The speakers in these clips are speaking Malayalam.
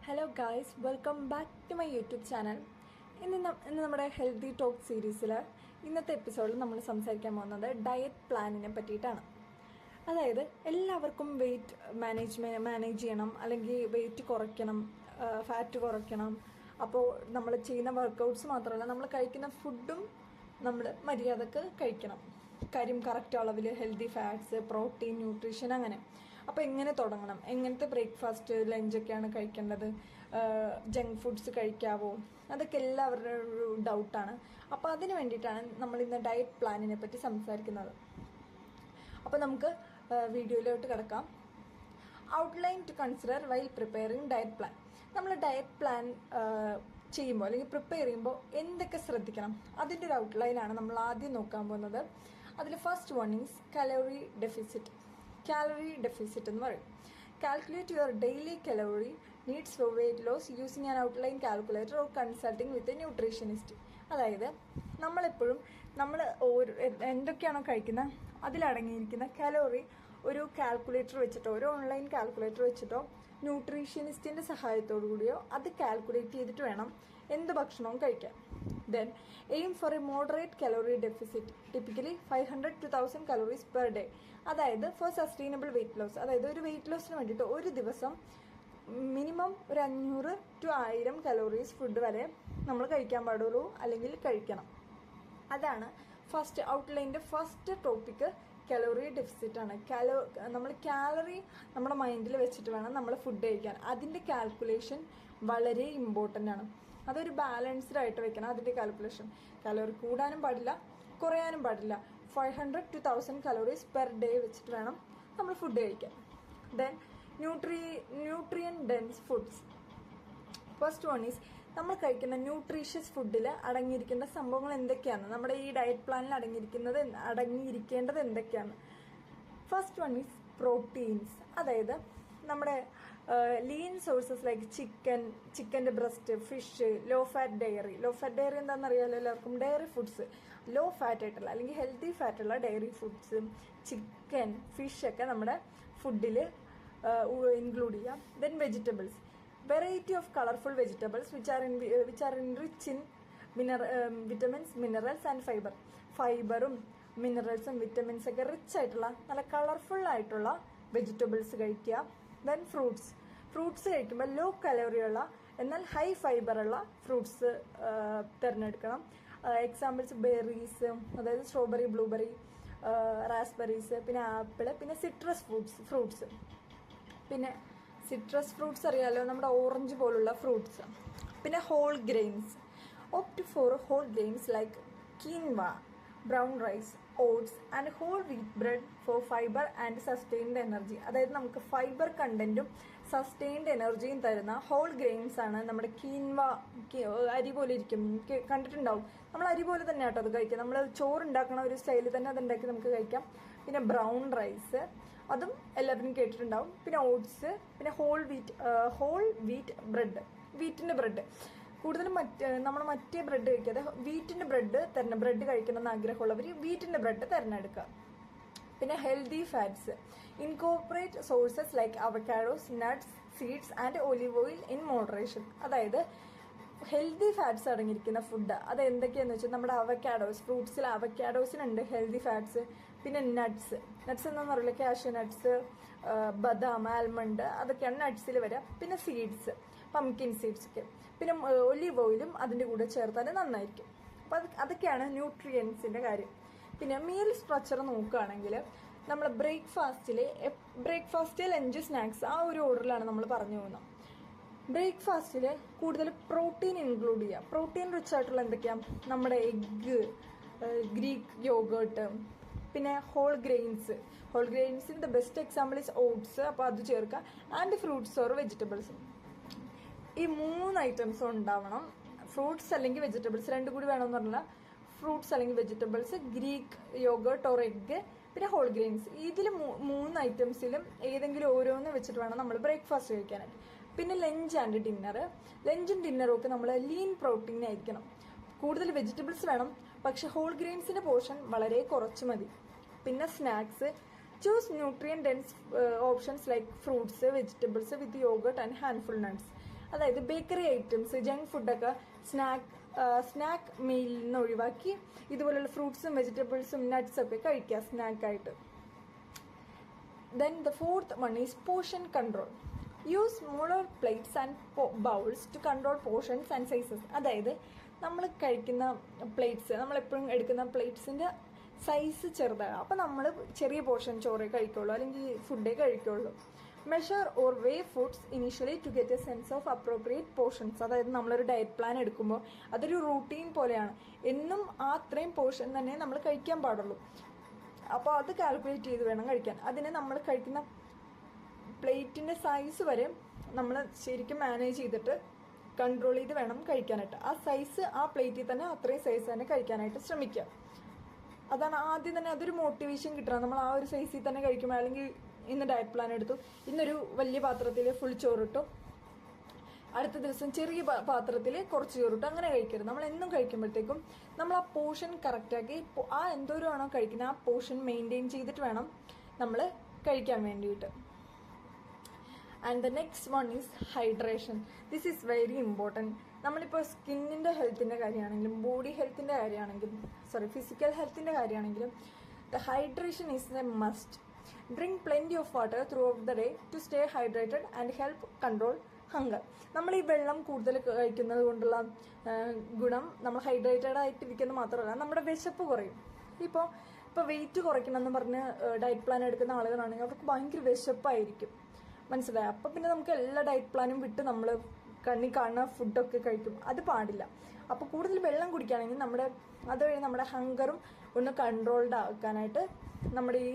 Hello guys, welcome back to my YouTube channel. ഇന്ന് നമ്മുടെ ഹെൽത്തി ടോക്ക് സീരീസിൽ ഇന്നത്തെ എപ്പിസോഡിൽ നമ്മൾ സംസാരിക്കാൻ പോകുന്നത് ഡയറ്റ് പ്ലാനിനെ പറ്റിയിട്ടാണ്. അതായത് എല്ലാവർക്കും വെയിറ്റ് മാനേജ് ചെയ്യണം, അല്ലെങ്കിൽ വെയിറ്റ് കുറയ്ക്കണം, ഫാറ്റ് കുറയ്ക്കണം. അപ്പോൾ നമ്മൾ ചെയ്യുന്ന വർക്കൗട്ട്സ് മാത്രമല്ല, നമ്മൾ കഴിക്കുന്ന ഫുഡും നമ്മൾ മര്യാദക്ക് കഴിക്കണം. കാര്യം കറക്റ്റ് അളവിൽ ഹെൽത്തി ഫാറ്റ്സ്, പ്രോട്ടീൻ, ന്യൂട്രീഷൻ, അങ്ങനെ. അപ്പോൾ എങ്ങനെ തുടങ്ങണം, എങ്ങനത്തെ ബ്രേക്ക്ഫാസ്റ്റ്, ലഞ്ചൊക്കെയാണ് കഴിക്കേണ്ടത്, ജങ്ക് ഫുഡ്സ് കഴിക്കാവോ, അതൊക്കെ എല്ലാവരുടെ ഒരു ഡൗട്ടാണ്. അപ്പോൾ അതിന് വേണ്ടിയിട്ടാണ് നമ്മൾ ഇന്ന് ഡയറ്റ് പ്ലാനിനെ പറ്റി സംസാരിക്കുന്നത്. അപ്പോൾ നമുക്ക് വീഡിയോയിലോട്ട് കിടക്കാം. Outline to consider while preparing diet plan. നമ്മൾ ഡയറ്റ് പ്ലാൻ ചെയ്യുമ്പോൾ അല്ലെങ്കിൽ പ്രിപ്പയർ ചെയ്യുമ്പോൾ എന്തൊക്കെ ശ്രദ്ധിക്കണം, അതിൻ്റെ ഒരു ഔട്ട്ലൈനാണ് നമ്മൾ ആദ്യം നോക്കാൻ പോകുന്നത്. അതിൽ first one is calorie deficit. Calorie deficit എന്ന് പറയും. Calculate your daily calorie needs for weight loss using an outline calculator or consulting with a nutritionist. അതായത് നമ്മളെപ്പോഴും നമ്മൾ എന്തൊക്കെയാണോ കഴിക്കുന്നത് അതിലടങ്ങിയിരിക്കുന്ന കലോറി ഒരു കാൽക്കുലേറ്റർ വെച്ചിട്ടോ, ഒരു ഓൺലൈൻ കാൽക്കുലേറ്റർ വെച്ചിട്ടോ, ന്യൂട്രീഷ്യനിസ്റ്റിൻ്റെ സഹായത്തോടു കൂടിയോ അത് കാൽക്കുലേറ്റ് ചെയ്തിട്ട് വേണം എന്ത് ഭക്ഷണവും കഴിക്കാൻ. Then aim four A moderate calorie deficit, typically 500 to 1000 calories per day. അതായത് ഫോർ സസ്റ്റൈനബിൾ വെയിറ്റ് ലോസ്. അതായത് ഒരു വെയിറ്റ് ലോസിന് വേണ്ടിയിട്ട് ഒരു ദിവസം മിനിമം ഒരു 500 to 1000 calories ഫുഡ് വരെ നമ്മൾ കഴിക്കാൻ പാടുള്ളൂ, അല്ലെങ്കിൽ കഴിക്കണം. അതാണ് ഫസ്റ്റ് ഔട്ട്ലൈൻ്റെ ഫസ്റ്റ് ടോപ്പിക്ക്. കലോറി ഡെഫിസിറ്റ് ആണ്. നമ്മൾ കാലറി നമ്മുടെ മൈൻഡിൽ വെച്ചിട്ട് വേണം നമ്മൾ ഫുഡ് കഴിക്കാൻ. അതിൻ്റെ കാൽക്കുലേഷൻ വളരെ ഇമ്പോർട്ടൻ്റ് ആണ്. അതൊരു ബാലൻസ്ഡ് ആയിട്ട് വെക്കണം അതിൻ്റെ കാൽക്കുലേഷൻ. കലോറി കൂടാനും പാടില്ല, കുറയാനും പാടില്ല. 500 to 1000 calories പെർ ഡേ വെച്ചിട്ട് വേണം നമ്മൾ ഫുഡ് കഴിക്കാൻ. Then nutrient dense foods. First one is നമ്മൾ കഴിക്കുന്ന ന്യൂട്രീഷ്യസ് ഫുഡിൽ അടങ്ങിയിരിക്കേണ്ട സംഭവങ്ങൾ എന്തൊക്കെയാണ്, നമ്മുടെ ഈ ഡയറ്റ് പ്ലാനിൽ അടങ്ങിയിരിക്കേണ്ടത് എന്തൊക്കെയാണ്. First one is proteins. അതായത് നമ്മുടെ ലീൻ സോഴ്സസ് ലൈക്ക് ചിക്കൻ്റെ breast, fish, low fat dairy. Low fat dairy എന്താണെന്ന് അറിയാമല്ലോ എല്ലാവർക്കും. ഡയറി ഫുഡ്സ്, ലോ ഫാറ്റ് ആയിട്ടുള്ള അല്ലെങ്കിൽ ഹെൽത്തി ഫാറ്റുള്ള ഡയറി ഫുഡ്സ്, ചിക്കൻ, ഫിഷ് ഒക്കെ നമ്മുടെ ഫുഡിൽ ഇൻക്ലൂഡ് ചെയ്യാം. Then vegetables, variety of colourful vegetables which are rich in vitamins, minerals and fibre. ഫൈബറും മിനറൽസും വിറ്റമിൻസ് ഒക്കെ റിച്ച് ആയിട്ടുള്ള നല്ല കളർഫുൾ ആയിട്ടുള്ള വെജിറ്റബിൾസ് കഴിക്കുക. ദെൻ ഫ്രൂട്ട്സ് കഴിക്കുമ്പോൾ ലോ കലോറിയുള്ള എന്നാൽ ഹൈ ഫൈബറുള്ള ഫ്രൂട്ട്സ് തിരഞ്ഞെടുക്കണം. എക്സാമ്പിൾസ് ബെറീസ്, അതായത് സ്ട്രോബെറി, ബ്ലൂബെറി, റാസ്ബെറീസ്, പിന്നെ ആപ്പിള്, പിന്നെ സിട്രസ് ഫ്രൂട്ട്സ്. പിന്നെ സിട്രസ് ഫ്രൂട്ട്സ് അറിയാലോ, നമ്മുടെ ഓറഞ്ച് പോലുള്ള ഫ്രൂട്ട്സ്. പിന്നെ whole grains. Opt for whole grains like quinoa, brown rice, oats and whole wheat bread for fibre and sustained energy. അതായത് നമുക്ക് ഫൈബർ കണ്ടന്റും സസ്റ്റെയിൻഡ് എനർജിയും തരുന്ന ഹോൾ ഗ്രെയിൻസ് ആണ് നമ്മുടെ കീൻവ. അരി പോലെ ഇരിക്കും, കണ്ടിട്ടുണ്ടാവും. നമ്മൾ അരി പോലെ തന്നെ ആട്ടോ അത് കഴിക്കാം. നമ്മൾ ചോറുണ്ടാക്കണ ഒരു സ്റ്റൈലിൽ തന്നെ അത് ഉണ്ടാക്കി നമുക്ക് കഴിക്കാം. പിന്നെ ബ്രൗൺ റൈസ്, അതും എല്ലാവരും കേട്ടിട്ടുണ്ടാവും. പിന്നെ ഓട്സ്, പിന്നെ ഹോൾ വീറ്റ് ബ്രെഡ്, വീറ്റിൻ്റെ ബ്രെഡ്. കൂടുതലും നമ്മൾ മറ്റേ ബ്രെഡ് കഴിക്കാതെ വീറ്റിൻ്റെ ബ്രെഡ് കഴിക്കണമെന്ന് ആഗ്രഹമുള്ളവർ വീറ്റിൻ്റെ ബ്രെഡ് തിരഞ്ഞെടുക്കുക. പിന്നെ healthy fats, incorporate sources like avocados, nuts, seeds and olive oil in moderation. അതായത് ഹെൽത്തി ഫാറ്റ്സ് അടങ്ങിയിരിക്കുന്ന ഫുഡ് അത് എന്തൊക്കെയാണെന്ന് വെച്ചാൽ നമ്മുടെ അവക്കാഡോസ്, ഫ്രൂട്ട്സിൽ അവക്കാഡോസിനുണ്ട് ഹെൽത്തി ഫാറ്റ്സ്. പിന്നെ നട്ട്സ് എന്താണെന്ന് അറിയില്ല, കാഷ്യൂ നട്ട്സ്, ബദാം, ആൽമണ്ട്, അതൊക്കെയാണ് നട്ട്സിൽ വരിക. പിന്നെ സീഡ്സ്, പംകിൻ സീഡ്സ് ഒക്കെ. പിന്നെ ഒലിവ് ഓയിലും അതിൻ്റെ കൂടെ ചേർത്താൽ നന്നായിരിക്കും. അപ്പോൾ അതൊക്കെയാണ് ന്യൂട്രിയൻസിൻ്റെ കാര്യം. പിന്നെ മീൽ സ്ട്രക്ചർ നോക്കുകയാണെങ്കിൽ നമ്മൾ ബ്രേക്ക്ഫാസ്റ്റ്, ലഞ്ച്, സ്നാക്സ് ആ ഒരു ഓർഡറിലാണ് നമ്മൾ പറഞ്ഞു പോകുന്നത്. ബ്രേക്ക്ഫാസ്റ്റിൽ കൂടുതൽ പ്രോട്ടീൻ ഇൻക്ലൂഡ് ചെയ്യുക. പ്രോട്ടീൻ റിച്ച് ആയിട്ടുള്ള എന്തൊക്കെയാണ്, നമ്മുടെ എഗ്ഗ്, ഗ്രീക്ക് യോഗേർട്ട്, പിന്നെ ഹോൾ ഗ്രെയിൻസിൻ്റെ ബെസ്റ്റ് എക്സാമ്പിൾ ഈസ് ഓട്സ്. അപ്പോൾ അത് ചേർക്കുക. And fruits or vegetables. ഈ 3 ഐറ്റംസും ഉണ്ടാവണം. ഫ്രൂട്ട്സ് അല്ലെങ്കിൽ വെജിറ്റബിൾസ്, രണ്ടും കൂടി വേണമെന്ന് പറഞ്ഞാൽ ഫ്രൂട്ട്സ് അല്ലെങ്കിൽ vegetables, Greek yoghurt or egg, പിന്നെ ഹോൾ ഗ്രെയിൻസ്. ഇതിൽ 3 ഐറ്റംസിലും ഏതെങ്കിലും ഓരോന്ന് വെച്ചിട്ട് വേണം നമ്മൾ ബ്രേക്ക്ഫാസ്റ്റ് കഴിക്കാനായിട്ട്. പിന്നെ ലഞ്ചും ഡിന്നറും ഒക്കെ നമ്മൾ ലീൻ പ്രോട്ടീൻ ആയിരിക്കണം. കൂടുതൽ വെജിറ്റബിൾസ് വേണം, പക്ഷെ ഹോൾ ഗ്രെയിൻസിൻ്റെ പോർഷൻ വളരെ കുറച്ച് മതി. പിന്നെ snacks, choose nutrient dense options like fruits, vegetables with yoghurt and handful nuts. അതായത് ബേക്കറി ഐറ്റംസ്, ജങ്ക് ഫുഡൊക്കെ സ്നാക്ക് മീലിൽ നിന്ന് ഒഴിവാക്കി ഇതുപോലുള്ള ഫ്രൂട്ട്സും വെജിറ്റബിൾസും നട്ട്സൊക്കെ കഴിക്കുക സ്നാക്കായിട്ട്. Then the fourth one is portion control. Use smaller plates and bowls to control portions and sizes. അതായത് നമ്മൾ കഴിക്കുന്ന പ്ലേറ്റ്സ്, നമ്മളെപ്പോഴും എടുക്കുന്ന പ്ലേറ്റ്സിൻ്റെ സൈസ് ചെറുതാണ്. അപ്പോൾ നമ്മൾ ചെറിയ പോർഷൻ ചോറേ കഴിക്കുള്ളൂ, അല്ലെങ്കിൽ ഫുഡേ കഴിക്കുള്ളൂ. Measure or weigh foods initially to get a sense of appropriate portions. അതായത് നമ്മളൊരു ഡയറ്റ് പ്ലാൻ എടുക്കുമ്പോൾ അതൊരു റൂട്ടീൻ പോലെയാണ്. എന്നും ആ അത്രയും പോർഷൻ തന്നെ നമ്മൾ കഴിക്കാൻ പാടുള്ളൂ. അപ്പോൾ അത് കാൽക്കുലേറ്റ് ചെയ്ത് വേണം കഴിക്കാൻ. അതിന് നമ്മൾ കഴിക്കുന്ന പ്ലേറ്റിൻ്റെ സൈസ് വരെ നമ്മൾ ശരിക്കും മാനേജ് ചെയ്തിട്ട് കൺട്രോൾ ചെയ്ത് വേണം കഴിക്കാനായിട്ട്. ആ സൈസ് ആ പ്ലേറ്റിൽ തന്നെ അത്രയും സൈസ് തന്നെ കഴിക്കാനായിട്ട് ശ്രമിക്കുക. അതാണ് ആദ്യം തന്നെ അതൊരു മോട്ടിവേഷൻ കിട്ടണം. നമ്മൾ ആ ഒരു സൈസിൽ തന്നെ കഴിക്കുമ്പോൾ, അല്ലെങ്കിൽ ഇന്ന് ഡയറ്റ് പ്ലാൻ എടുത്തു, ഇന്നൊരു വലിയ പാത്രത്തിൽ ഫുൾ ചോറിട്ടു, അടുത്ത ദിവസം ചെറിയ പാത്രത്തിൽ കുറച്ച് ചോറിട്ട്, അങ്ങനെ കഴിക്കരുത്. നമ്മൾ എന്നും കഴിക്കുമ്പോഴത്തേക്കും നമ്മൾ ആ പോർഷൻ കറക്റ്റാക്കി ആ എന്തോരമാണോ കഴിക്കുന്നത് ആ പോർഷൻ മെയിൻറ്റെയിൻ ചെയ്തിട്ട് വേണം നമ്മൾ കഴിക്കാൻ വേണ്ടിയിട്ട്. And the next one is hydration. This is very important. നമ്മളിപ്പോൾ സ്കിന്നിൻ്റെ ഹെൽത്തിൻ്റെ കാര്യമാണെങ്കിലും ബോഡി ഹെൽത്തിൻ്റെ കാര്യമാണെങ്കിലും ഫിസിക്കൽ ഹെൽത്തിൻ്റെ കാര്യമാണെങ്കിലും the hydration is a must. Drink plenty of water throughout the day to stay hydrated and help control hunger. നമ്മൾ ഈ വെള്ളം കൂടുതൽ കഴിക്കുന്നത് കൊണ്ടുള്ള ഗുണം നമ്മൾ ഹൈഡ്രേറ്റഡ് ആയിട്ടിരിക്കുന്നത് മാത്രമല്ല, നമ്മുടെ വിശപ്പ് കുറയും. ഇപ്പോൾ വെയിറ്റ് കുറയ്ക്കണം എന്ന് പറഞ്ഞ് ഡയറ്റ് പ്ലാൻ എടുക്കുന്ന ആളുകളാണെങ്കിൽ അവർക്ക് ഭയങ്കര വിശപ്പായിരിക്കും, മനസ്സിലായി. അപ്പം പിന്നെ നമുക്ക് എല്ലാ ഡയറ്റ് പ്ലാനും വിട്ട് നമ്മൾ കണ്ണി കാണുന്ന ഫുഡൊക്കെ കഴിക്കും. അത് പാടില്ല. അപ്പോൾ കൂടുതൽ വെള്ളം കുടിക്കുകയാണെങ്കിൽ അതുവഴി നമ്മുടെ ഹങ്കറും ഒന്ന് കൺട്രോൾഡ് ആക്കാനായിട്ട് നമ്മുടെ ഈ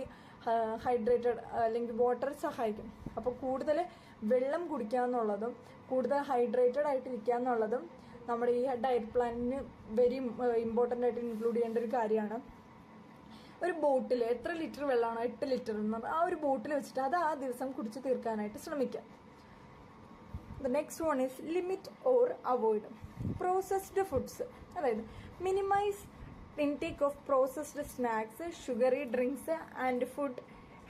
ഹൈഡ്രേറ്റഡ് അല്ലെങ്കിൽ വാട്ടർ സഹായിക്കും. അപ്പോൾ കൂടുതൽ വെള്ളം കുടിക്കുക എന്നുള്ളതും കൂടുതൽ ഹൈഡ്രേറ്റഡ് ആയിട്ടിരിക്കുക എന്നുള്ളതും നമ്മുടെ ഈ ഡയറ്റ് പ്ലാനിന് വെരി ഇമ്പോർട്ടൻ്റ് ആയിട്ട് ഇൻക്ലൂഡ് ചെയ്യേണ്ട ഒരു കാര്യമാണ്. ഒരു ബോട്ടിൽ എത്ര ലിറ്റർ വെള്ളമാണോ, 8 ലിറ്റർ എന്ന് പറഞ്ഞാൽ ആ ഒരു ബോട്ടിൽ വെച്ചിട്ട് അത് ആ ദിവസം കുടിച്ച് തീർക്കാനായിട്ട് ശ്രമിക്കാം. The next one is limit or avoid processed foods. അതായത് minimise intake of processed snacks, sugary drinks and food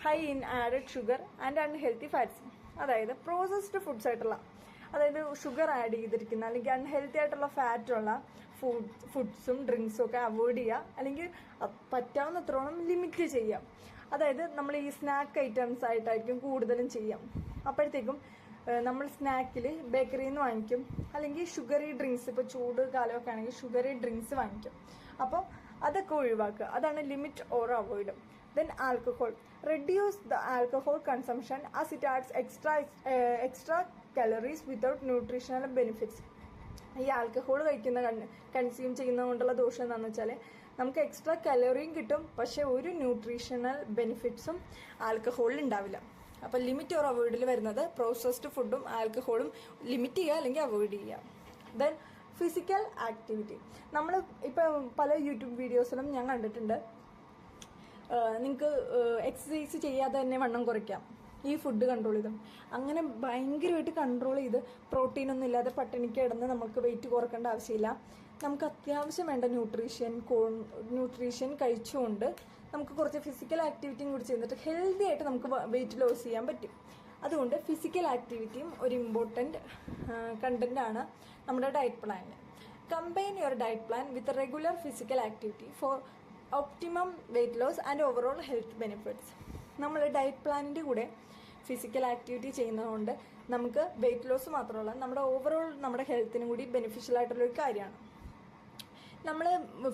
high in added sugar and unhealthy fats. അതായത് പ്രോസസ്ഡ് ഫുഡ്സ് ആയിട്ടുള്ള, അതായത് ഷുഗർ ആഡ് ചെയ്തിരിക്കുന്ന അല്ലെങ്കിൽ അൺഹെൽത്തി ആയിട്ടുള്ള ഫാറ്റുള്ള ഫുഡ്സും ഡ്രിങ്ക്സും ഒക്കെ അവോയ്ഡ് ചെയ്യുക, അല്ലെങ്കിൽ പറ്റാവുന്നത്രോളം ലിമിറ്റ് ചെയ്യാം. അതായത് നമ്മൾ ഈ സ്നാക്ക് ഐറ്റംസ് ആയിട്ടായിരിക്കും കൂടുതലും ചെയ്യാം. അപ്പോഴത്തേക്കും നമ്മൾ സ്നാക്കിൽ ബേക്കറിയിൽ നിന്ന് വാങ്ങിക്കും, അല്ലെങ്കിൽ ഷുഗറി ഡ്രിങ്ക്സ്, ഇപ്പോൾ ചൂട് കാലമൊക്കെ ആണെങ്കിൽ ഷുഗറി ഡ്രിങ്ക്സ് വാങ്ങിക്കും. അപ്പോൾ അതൊക്കെ ഒഴിവാക്കുക. അതാണ് limit or avoid. Then alcohol. Reduce the alcohol consumption as it ads extra calories without nutritional benefits. ഈ ആൽക്കഹോൾ കൺസ്യൂം ചെയ്യുന്നത് കൊണ്ടുള്ള ദോഷം എന്താണെന്ന് വെച്ചാൽ നമുക്ക് എക്സ്ട്രാ കലോറിയും കിട്ടും, പക്ഷേ ഒരു ന്യൂട്രീഷണൽ ബെനിഫിറ്റ്സും ആൽക്കഹോളിൽ ഉണ്ടാവില്ല. അപ്പോൾ ലിമിറ്റ് ഓർ അവോയ്ഡിൽ വരുന്നത് പ്രോസസ്ഡ് ഫുഡും ആൽക്കഹോളും ലിമിറ്റ് ചെയ്യുക അല്ലെങ്കിൽ അവോയ്ഡ് ചെയ്യുക. Then physical activity. നമ്മൾ ഇപ്പോൾ പല യൂട്യൂബ് വീഡിയോസിലും ഞാൻ കണ്ടിട്ടുണ്ട്, നിങ്ങൾക്ക് എക്സസൈസ് ചെയ്യാതെ തന്നെ വണ്ണം കുറയ്ക്കാം ഈ ഫുഡ് കൺട്രോൾ ചെയ്തും. അങ്ങനെ ഭയങ്കരമായിട്ട് കൺട്രോൾ ചെയ്ത് പ്രോട്ടീനൊന്നും ഇല്ലാതെ പട്ടിണിക്ക് കിടന്ന് നമുക്ക് വെയിറ്റ് കുറക്കേണ്ട ആവശ്യമില്ല. നമുക്ക് അത്യാവശ്യം വേണ്ട ന്യൂട്രീഷൻ കഴിച്ചുകൊണ്ട് നമുക്ക് കുറച്ച് ഫിസിക്കൽ ആക്ടിവിറ്റിയും കൂടി ചെയ്തിട്ട് ഹെൽത്തി ആയിട്ട് നമുക്ക് വെയിറ്റ് ലോസ് ചെയ്യാൻ പറ്റും. അതുകൊണ്ട് ഫിസിക്കൽ ആക്ടിവിറ്റിയും ഒരു ഇമ്പോർട്ടൻറ്റ് കണ്ടൻ്റാണ് നമ്മുടെ ഡയറ്റ് പ്ലാനിൽ. Combine your diet plan with regular physical activity for optimum weight loss and overall health benefits. നമ്മൾ ഡയറ്റ് പ്ലാനിൻ്റെ കൂടെ ഫിസിക്കൽ ആക്ടിവിറ്റി ചെയ്യുന്നതുകൊണ്ട് നമുക്ക് വെയിറ്റ് ലോസ് മാത്രമല്ല നമ്മുടെ ഓവറോൾ നമ്മുടെ ഹെൽത്തിനും കൂടി ബെനിഫിഷ്യൽ ആയിട്ടുള്ളൊരു കാര്യമാണ്. നമ്മൾ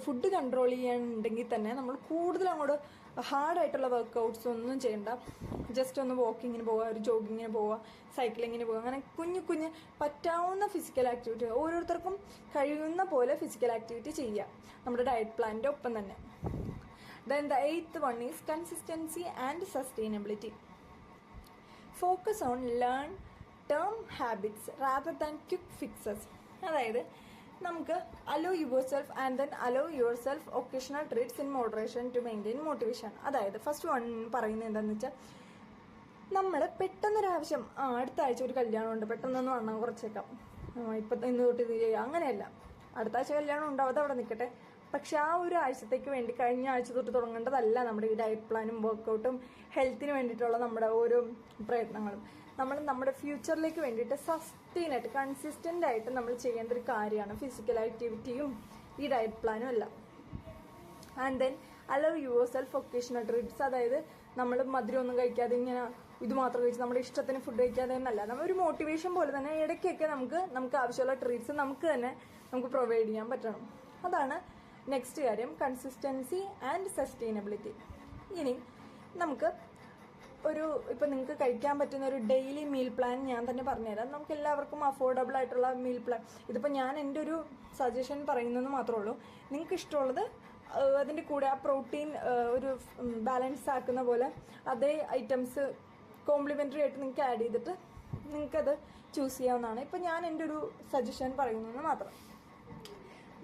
ഫുഡ് കൺട്രോൾ ചെയ്യാനുണ്ടെങ്കിൽ തന്നെ നമ്മൾ കൂടുതൽ അങ്ങോട്ട് ഹാർഡായിട്ടുള്ള വർക്കൗട്ട്സ് ഒന്നും ചെയ്യണ്ട. ജസ്റ്റ് ഒന്ന് വാക്കിങ്ങിന് പോവുക, ഒരു ജോഗിങ്ങിന് പോവുക, സൈക്ലിങ്ങിന് പോവുക, അങ്ങനെ കുഞ്ഞു പറ്റാവുന്ന ഫിസിക്കൽ ആക്ടിവിറ്റി ഓരോരുത്തർക്കും കഴിയുന്ന പോലെ ഫിസിക്കൽ ആക്ടിവിറ്റി ചെയ്യുക നമ്മുടെ ഡയറ്റ് പ്ലാനിൻ്റെ ഒപ്പം തന്നെ. Then the 8th one is consistency and sustainability. Focus on long-term habits rather than quick fixes. അതായത് നമുക്ക് allow yourself occasional treats in moderation to maintain motivation. അതായത് ഫസ്റ്റ് വൺ പറയുന്നത് എന്താണെന്ന് വെച്ചാൽ, നമ്മൾ പെട്ടെന്നൊരാവശ്യം അടുത്ത ആഴ്ച ഒരു കല്യാണമുണ്ട്, പെട്ടെന്നൊന്ന് വണ്ണം കുറച്ചേക്കാം, ഇന്ന് തൊട്ട് ഇത് ചെയ്യുക, അങ്ങനെയല്ല. അടുത്ത ആഴ്ച കല്യാണം ഉണ്ടാവും, അതവിടെ നിൽക്കട്ടെ. പക്ഷെ ആ ഒരു ആഴ്ചത്തേക്ക് വേണ്ടി കഴിഞ്ഞ ആഴ്ച തൊട്ട് തുടങ്ങേണ്ടതല്ല നമ്മുടെ ഈ ഡയറ്റ് പ്ലാനും വർക്കൗട്ടും ഹെൽത്തിന് വേണ്ടിയിട്ടുള്ള നമ്മുടെ ഓരോ പ്രയത്നങ്ങളും. നമ്മൾ നമ്മുടെ ഫ്യൂച്ചറിലേക്ക് വേണ്ടിയിട്ട് സസ്റ്റെയിൻ ആയിട്ട് കൺസിസ്റ്റൻ്റ് ആയിട്ട് നമ്മൾ ചെയ്യേണ്ട ഒരു കാര്യമാണ് ഫിസിക്കൽ ആക്ടിവിറ്റിയും ഈ ഡയറ്റ് പ്ലാനും എല്ലാം. And then allow yourself occasional treats, അതായത് നമ്മൾ മധുരമൊന്നും കഴിക്കാതെ ഇങ്ങനെ ഇത് മാത്രം കഴിച്ച് നമ്മുടെ ഇഷ്ടത്തിന് ഫുഡ് കഴിക്കാതെ എന്നല്ല, നമ്മൾ ഒരു മോട്ടിവേഷൻ പോലെ തന്നെ ഇടയ്ക്കൊക്കെ നമുക്ക് ആവശ്യമുള്ള ട്രീറ്റ്സ് നമുക്ക് പ്രൊവൈഡ് ചെയ്യാൻ പറ്റണം. അതാണ് നെക്സ്റ്റ് കാര്യം, കൺസിസ്റ്റൻസി ആൻഡ് സസ്റ്റൈനബിലിറ്റി. ഇനി നമുക്ക് ഇപ്പം നിങ്ങൾക്ക് കഴിക്കാൻ പറ്റുന്ന ഒരു ഡെയിലി മീൽ പ്ലാൻ ഞാൻ തന്നെ പറഞ്ഞുതരാം. നമുക്ക് എല്ലാവർക്കും അഫോർഡബിൾ ആയിട്ടുള്ള മീൽ പ്ലാൻ, ഇതിപ്പോൾ ഞാൻ എൻ്റെ ഒരു സജഷൻ പറയുന്നതെന്ന് മാത്രമേ ഉള്ളൂ. നിങ്ങൾക്ക് ഇഷ്ടമുള്ളത് അതിൻ്റെ കൂടെ ആ പ്രോട്ടീൻ ഒരു ബാലൻസ് ആക്കുന്ന പോലെ അതേ ഐറ്റംസ് കോംപ്ലിമെൻ്ററി ആയിട്ട് നിങ്ങൾക്ക് ആഡ് ചെയ്തിട്ട് നിങ്ങൾക്കത് ചൂസ് ചെയ്യാവുന്നതാണ്. ഇപ്പം ഞാൻ എൻ്റെ ഒരു സജഷൻ പറയുന്നതെന്ന് മാത്രം.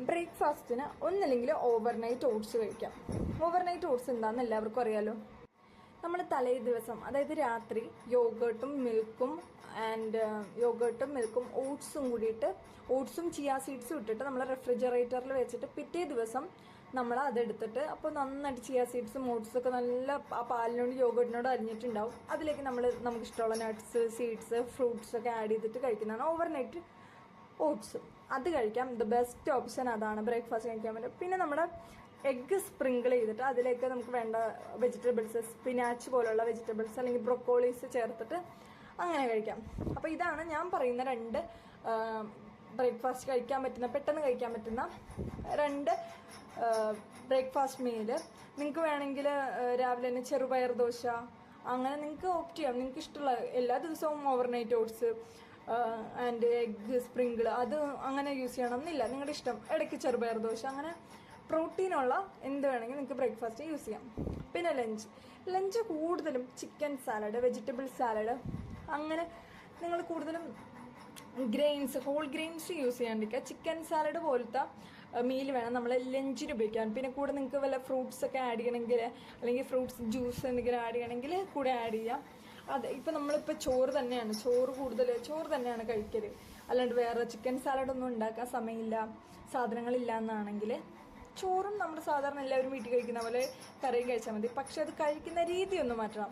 ബ്രേക്ക്ഫാസ്റ്റിന് ഒന്നില്ലെങ്കിൽ ഓവർനൈറ്റ് ഓട്സ് കഴിക്കാം. ഓവർനൈറ്റ് ഓട്സ് എന്താണെന്ന് എല്ലാവർക്കും അറിയാലോ. നമ്മൾ തലേ ദിവസം, അതായത് രാത്രി യോഗേർട്ടും മിൽക്കും ഓട്സും കൂടിയിട്ട്, ഓട്സും ചിയാ സീഡ്സും ഇട്ടിട്ട് നമ്മൾ റെഫ്രിജറേറ്ററിൽ വെച്ചിട്ട് പിറ്റേ ദിവസം നമ്മൾ അതെടുത്തിട്ട്, അപ്പോൾ നന്നായിട്ട് ചിയാ സീഡ്സും ഓട്സും ഒക്കെ നല്ല ആ പാലിനോട് യോഗേർട്ടിനോട് അരിഞ്ഞിട്ടുണ്ടാവും. അതിലേക്ക് നമുക്ക് ഇഷ്ടമുള്ള നട്ട്സ്, സീഡ്സ്, ഫ്രൂട്ട്സ് ഒക്കെ ആഡ് ചെയ്തിട്ട് കഴിക്കുന്നതാണ് ഓവർനൈറ്റ് ഓട്സ്. അത് കഴിക്കാം. ദ ബെസ്റ്റ് ഓപ്ഷൻ അതാണ് ബ്രേക്ക്ഫാസ്റ്റ് കഴിക്കാൻ പറ്റും. പിന്നെ നമ്മുടെ എഗ്ഗ് സ്പ്രിങ്കിൾ ചെയ്തിട്ട് അതിലേക്ക് നമുക്ക് വേണ്ട വെജിറ്റബിൾസ്, സ്പിനാച്ച് പോലുള്ള വെജിറ്റബിൾസ് അല്ലെങ്കിൽ ബ്രൊക്കോളീസ് ചേർത്തിട്ട് അങ്ങനെ കഴിക്കാം. അപ്പോൾ ഇതാണ് ഞാൻ പറയുന്ന 2 ബ്രേക്ക്ഫാസ്റ്റ് കഴിക്കാൻ പറ്റുന്ന, പെട്ടെന്ന് കഴിക്കാൻ പറ്റുന്ന 2 ബ്രേക്ക്ഫാസ്റ്റ് മീല്. നിങ്ങൾക്ക് വേണമെങ്കിൽ രാവിലെ തന്നെ ചെറുപയർ ദോശ അങ്ങനെ നിങ്ങൾക്ക് ഓപ്റ്റ് ചെയ്യാം. നിങ്ങൾക്ക് ഇഷ്ടമുള്ള എല്ലാ ദിവസവും overnight oats and egg sprinkle അത് അങ്ങനെ യൂസ് ചെയ്യണം എന്നില്ല, നിങ്ങളുടെ ഇഷ്ടം. ഇടയ്ക്ക് ചെറുപയർ ദോശ, അങ്ങനെ പ്രോട്ടീനുള്ള എന്ത് വേണമെങ്കിൽ നിങ്ങൾക്ക് ബ്രേക്ക്ഫാസ്റ്റ് യൂസ് ചെയ്യാം. പിന്നെ ലഞ്ച് കൂടുതലും ചിക്കൻ സാലഡ്, വെജിറ്റബിൾ സാലഡ്, അങ്ങനെ നിങ്ങൾ കൂടുതലും ഹോൾ ഗ്രെയിൻസ് യൂസ് ചെയ്യാണ്ടിരിക്കുക. ചിക്കൻ സാലഡ് പോലത്തെ മീൽ വേണം നമ്മൾ ലഞ്ചിന് ഉപയോഗിക്കാൻ. പിന്നെ കൂടെ നിങ്ങൾക്ക് വല്ല ഫ്രൂട്ട്സ് ഒക്കെ ആഡ് ചെയ്യണമെങ്കിൽ, അല്ലെങ്കിൽ ഫ്രൂട്ട്സ് ജ്യൂസ് എന്തെങ്കിലും ആഡ് ചെയ്യണമെങ്കിൽ കൂടെ ആഡ് ചെയ്യാം. അത് ഇപ്പം നമ്മളിപ്പോൾ ചോറ് തന്നെയാണ് കഴിക്കൽ. അല്ലാണ്ട് വേറെ ചിക്കൻ സാലഡൊന്നും ഉണ്ടാക്കാൻ സമയമില്ല, സാധനങ്ങളില്ല എന്നാണെങ്കിൽ ചോറും നമ്മൾ സാധാരണ എല്ലാവരും വീട്ടിൽ കഴിക്കുന്ന പോലെ കറിയും കഴിച്ചാൽ മതി. പക്ഷെ അത് കഴിക്കുന്ന രീതി ഒന്ന് മാറ്റണം.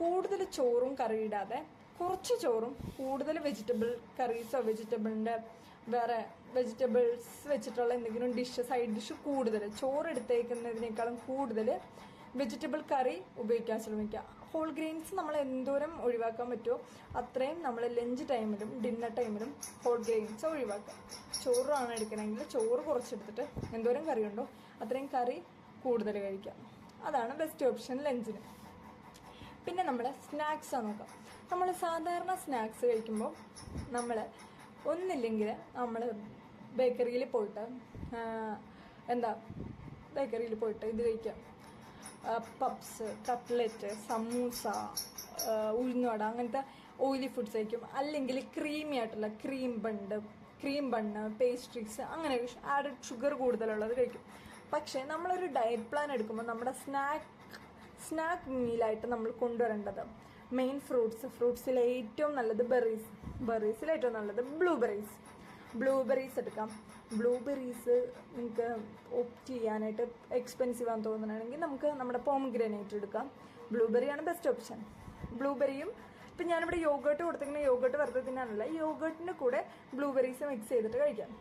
കൂടുതൽ ചോറും കറി ഇടാതെ കുറച്ച് ചോറും കൂടുതൽ വെജിറ്റബിൾ കറീസോ വേറെ വെജിറ്റബിൾസ് വെച്ചിട്ടുള്ള എന്തെങ്കിലും സൈഡ് ഡിഷ് കൂടുതൽ, ചോറ് എടുത്തേക്കുന്നതിനേക്കാളും കൂടുതൽ വെജിറ്റബിൾ കറി ഉപയോഗിക്കാൻ ശ്രമിക്കുക. ഹോൾ ഗ്രെയിൻസ് നമ്മൾ എന്തോരം ഒഴിവാക്കാൻ പറ്റുമോ അത്രയും നമ്മൾ ലഞ്ച് ടൈമിലും ഡിന്നർ ടൈമിലും ഹോൾ ഗ്രെയിൻസ് ഒഴിവാക്കുക. ചോറാണ് എടുക്കണമെങ്കിൽ ചോറ് കുറച്ചെടുത്തിട്ട് എന്തോരം കറി ഉണ്ടോ അത്രയും കറി കൂടുതൽ കഴിക്കാം. അതാണ് ബെസ്റ്റ് ഓപ്ഷൻ ലഞ്ചിന്. പിന്നെ നമ്മുടെ സ്നാക്സാണ് നോക്കാം. നമ്മൾ സാധാരണ സ്നാക്സ് കഴിക്കുമ്പോൾ നമ്മൾ ഒന്നില്ലെങ്കിൽ നമ്മൾ ബേക്കറിയിൽ പോയിട്ട് ഇത് കഴിക്കാം. പപ്സ്, കട്ട്ലറ്റ്, സമൂസ, ഉഴുന്നുവട, അങ്ങനത്തെ ഓയിലി ഫുഡ്സ് കഴിക്കും. അല്ലെങ്കിൽ ക്രീമി ആയിട്ടുള്ള ക്രീം ബണ്ണ്, പേസ്ട്രീസ്, അങ്ങനെ ആഡഡ് ഷുഗർ കൂടുതലുള്ളത് കഴിക്കും. പക്ഷേ നമ്മളൊരു ഡയറ്റ് പ്ലാൻ എടുക്കുമ്പോൾ നമ്മുടെ സ്നാക്ക് മീലായിട്ട് നമ്മൾ കൊണ്ടുവരേണ്ടത് മെയിൻ ഫ്രൂട്ട്സിൽ ഏറ്റവും നല്ലത് ബെറീസിൽ ഏറ്റവും നല്ലത് ബ്ലൂബെറീസ് എടുക്കാം. ബ്ലൂബെറീസ് നിങ്ങൾക്ക് ഓപ്റ്റ് ചെയ്യാനായിട്ട് എക്സ്പെൻസീവ് ആണെന്ന് തോന്നുകയാണെങ്കിൽ നമുക്ക് നമ്മുടെ പോംഗ്രാനൈറ്റ് എടുക്കാം. ബ്ലൂബെറിയാണ് ബെസ്റ്റ് ഓപ്ഷൻ. ബ്ലൂബെറിയും ഇപ്പം ഞാനിവിടെ യോഗേർട്ട് കൊടുത്തിരിക്കുന്ന യോഗേർട്ട് വെറുതെ തിന്നാനല്ല, യോഗേർട്ടിൻ്റെ കൂടെ ബ്ലൂബെറീസ് മിക്സ് ചെയ്തിട്ട് കഴിക്കാം.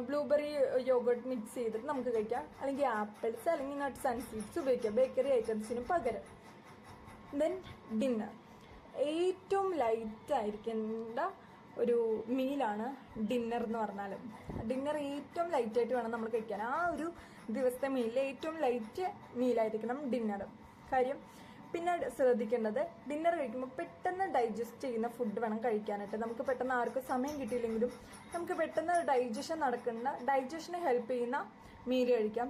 ബ്ലൂബെറി യോഗേർട്ട് മിക്സ് ചെയ്തിട്ട് നമുക്ക് കഴിക്കാം. അല്ലെങ്കിൽ ആപ്പിൾസ് അല്ലെങ്കിൽ നട്ട്സ് ആൻഡ് സീഡ്സ് ഉപയോഗിക്കാം ബേക്കറി ഐറ്റംസിന് പകരം. Then dinner. ഏറ്റവും ലൈറ്റ് ആയിരിക്കേണ്ട ഒരു മീലാണ് ഡിന്നർ എന്ന് പറഞ്ഞാൽ. ഡിന്നർ ഏറ്റവും ലൈറ്റായിട്ട് വേണം നമ്മൾ കഴിക്കാൻ. ആ ഒരു ദിവസത്തെ മീലിൽ ഏറ്റവും ലൈറ്റ് മീലായിരിക്കണം ഡിന്നർ. കാര്യം പിന്നെ ശ്രദ്ധിക്കേണ്ടത്, ഡിന്നർ കഴിക്കുമ്പോൾ പെട്ടെന്ന് ഡൈജസ്റ്റ് ചെയ്യുന്ന ഫുഡ് വേണം കഴിക്കാനായിട്ട്. നമുക്ക് പെട്ടെന്ന് ആർക്കും സമയം കിട്ടിയില്ലെങ്കിലും നമുക്ക് പെട്ടെന്ന് ഡൈജഷന് ഹെൽപ്പ് ചെയ്യുന്ന മീൽ കഴിക്കാം.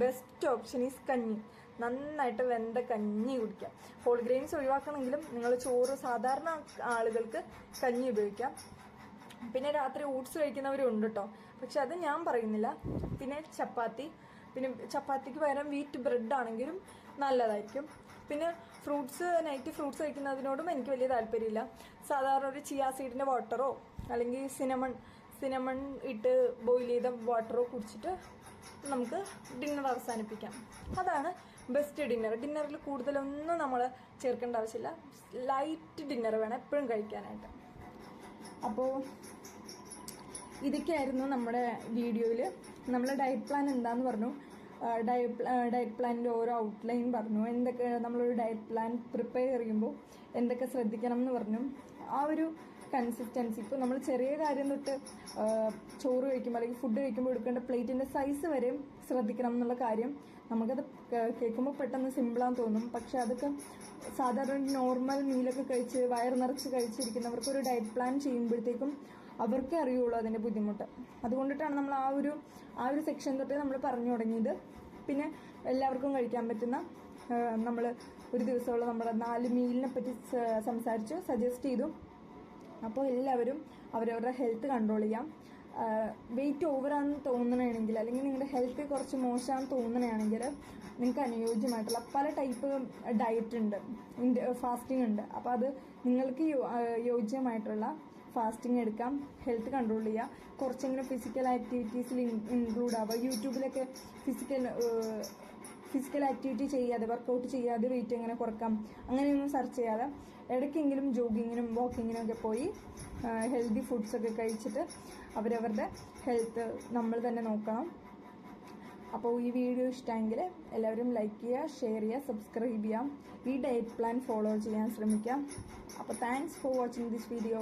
ബെസ്റ്റ് ഓപ്ഷൻ ഈസ് കഞ്ഞി. നന്നായിട്ട് വെന്ത കഞ്ഞി കുടിക്കാം. ഹോൾ ഗ്രെയിൻസ് ഒഴിവാക്കണമെങ്കിലും നിങ്ങൾ ചോറ് സാധാരണ ആളുകൾക്ക് കഞ്ഞി ഉപയോഗിക്കാം. പിന്നെ രാത്രി ഓട്സ് കഴിക്കുന്നവരും ഉണ്ട് കേട്ടോ, പക്ഷെ അത് ഞാൻ പറയുന്നില്ല. പിന്നെ ചപ്പാത്തിക്ക് പകരം വീറ്റ് ബ്രെഡ് ആണെങ്കിലും നല്ലതായിരിക്കും. പിന്നെ നൈറ്റ് ഫ്രൂട്ട്സ് കഴിക്കുന്നതിനോടും എനിക്ക് വലിയ താല്പര്യമില്ല. സാധാരണ ഒരു ചിയാ സീഡിൻ്റെ വാട്ടറോ അല്ലെങ്കിൽ സിനമൺ ഇട്ട് ബോയിൽ ചെയ്ത വാട്ടറോ കുടിച്ചിട്ട് നമുക്ക് ഡിന്നർ അവസാനിപ്പിക്കാം. അതാണ് ബെസ്റ്റ് ഡിന്നറിൽ കൂടുതലൊന്നും നമ്മൾ ചേർക്കേണ്ട ആവശ്യമില്ല. ലൈറ്റ് ഡിന്നർ വേണം എപ്പോഴും കഴിക്കാനായിട്ട്. അപ്പോൾ ഇതൊക്കെയായിരുന്നു നമ്മുടെ വീഡിയോയിൽ. നമ്മൾ ഡയറ്റ് പ്ലാൻ എന്താന്ന് പറഞ്ഞു, ഡയറ്റ് പ്ലാനിൻ്റെ ഓരോ ഔട്ട്ലൈൻ പറഞ്ഞു, എന്തൊക്കെ നമ്മളൊരു ഡയറ്റ് പ്ലാൻ പ്രിപ്പയർ ചെയ്യുമ്പോൾ എന്തൊക്കെ ശ്രദ്ധിക്കണം എന്ന് പറഞ്ഞു. ആ ഒരു കൺസിസ്റ്റൻസി, ഇപ്പോൾ നമ്മൾ ചെറിയ കാര്യം തൊട്ട് ചോറ് കഴിക്കുമ്പോൾ അല്ലെങ്കിൽ ഫുഡ് കഴിക്കുമ്പോൾ എടുക്കേണ്ട പ്ലേറ്റിൻ്റെ സൈസ് വരെ ശ്രദ്ധിക്കണം എന്നുള്ള കാര്യം നമുക്കത് കേൾക്കുമ്പോൾ പെട്ടെന്ന് സിമ്പിളാന്ന് തോന്നും. പക്ഷെ അതൊക്കെ സാധാരണ നോർമൽ മീലൊക്കെ കഴിച്ച് വയറ് നിറച്ച് കഴിച്ചിരിക്കുന്നവർക്ക് ഒരു ഡയറ്റ് പ്ലാൻ ചെയ്യുമ്പോഴത്തേക്കും അവർക്കേ അറിയുള്ളൂ അതിൻ്റെ ബുദ്ധിമുട്ട്. അതുകൊണ്ടിട്ടാണ് നമ്മൾ ആ ഒരു സെക്ഷൻ തൊട്ടേ നമ്മൾ പറഞ്ഞു തുടങ്ങിയത്. പിന്നെ എല്ലാവർക്കും കഴിക്കാൻ പറ്റുന്ന നമ്മൾ ഒരു ദിവസമുള്ള നമ്മുടെ 4 മീലിനെ പറ്റി സംസാരിച്ചു, സജസ്റ്റ് ചെയ്തു. അപ്പോൾ എല്ലാവരും അവരവരുടെ ഹെൽത്ത് കൺട്രോൾ ചെയ്യാം. വെയിറ്റ് ഓവറാണെന്ന് തോന്നണമെങ്കിൽ അല്ലെങ്കിൽ നിങ്ങളുടെ ഹെൽത്ത് കുറച്ച് മോശമാണെന്ന് തോന്നണമെങ്കിൽ നിങ്ങൾക്ക് അനുയോജ്യമായിട്ടുള്ള പല ടൈപ്പ് ഡയറ്റ് ഉണ്ട്, ഫാസ്റ്റിംഗ് ഉണ്ട്. അപ്പോൾ അത് നിങ്ങൾക്ക് യോജ്യമായിട്ടുള്ള ഫാസ്റ്റിംഗ് എടുക്കാം, ഹെൽത്ത് കൺട്രോൾ ചെയ്യുക, കുറച്ചെങ്കിലും ഫിസിക്കൽ ആക്ടിവിറ്റീസിൽ ഇൻക്ലൂഡ് ആവുക. യൂട്യൂബിലൊക്കെ ഫിസിക്കൽ ആക്ടിവിറ്റി ചെയ്യാതെ, വർക്കൗട്ട് ചെയ്യാതെ വെയിറ്റ് എങ്ങനെ കുറക്കാം അങ്ങനെയൊന്നും സെർച്ച് ചെയ്യാതെ ഇടയ്ക്കെങ്കിലും ജോഗിങ്ങിനും വാക്കിങ്ങിനും ഒക്കെ പോയി ഹെൽത്തി ഫുഡ്സൊക്കെ കഴിച്ചിട്ട് അവരവരുടെ ഹെൽത്ത് നമ്മൾ തന്നെ നോക്കണം. അപ്പോൾ ഈ വീഡിയോ ഇഷ്ടമെങ്കിൽ എല്ലാവരും ലൈക്ക് ചെയ്യുക, ഷെയർ ചെയ്യുക, സബ്സ്ക്രൈബ് ചെയ്യാം, ഈ ഡയറ്റ് പ്ലാൻ ഫോളോ ചെയ്യാൻ ശ്രമിക്കാം. അപ്പോൾ thanks for watching this video.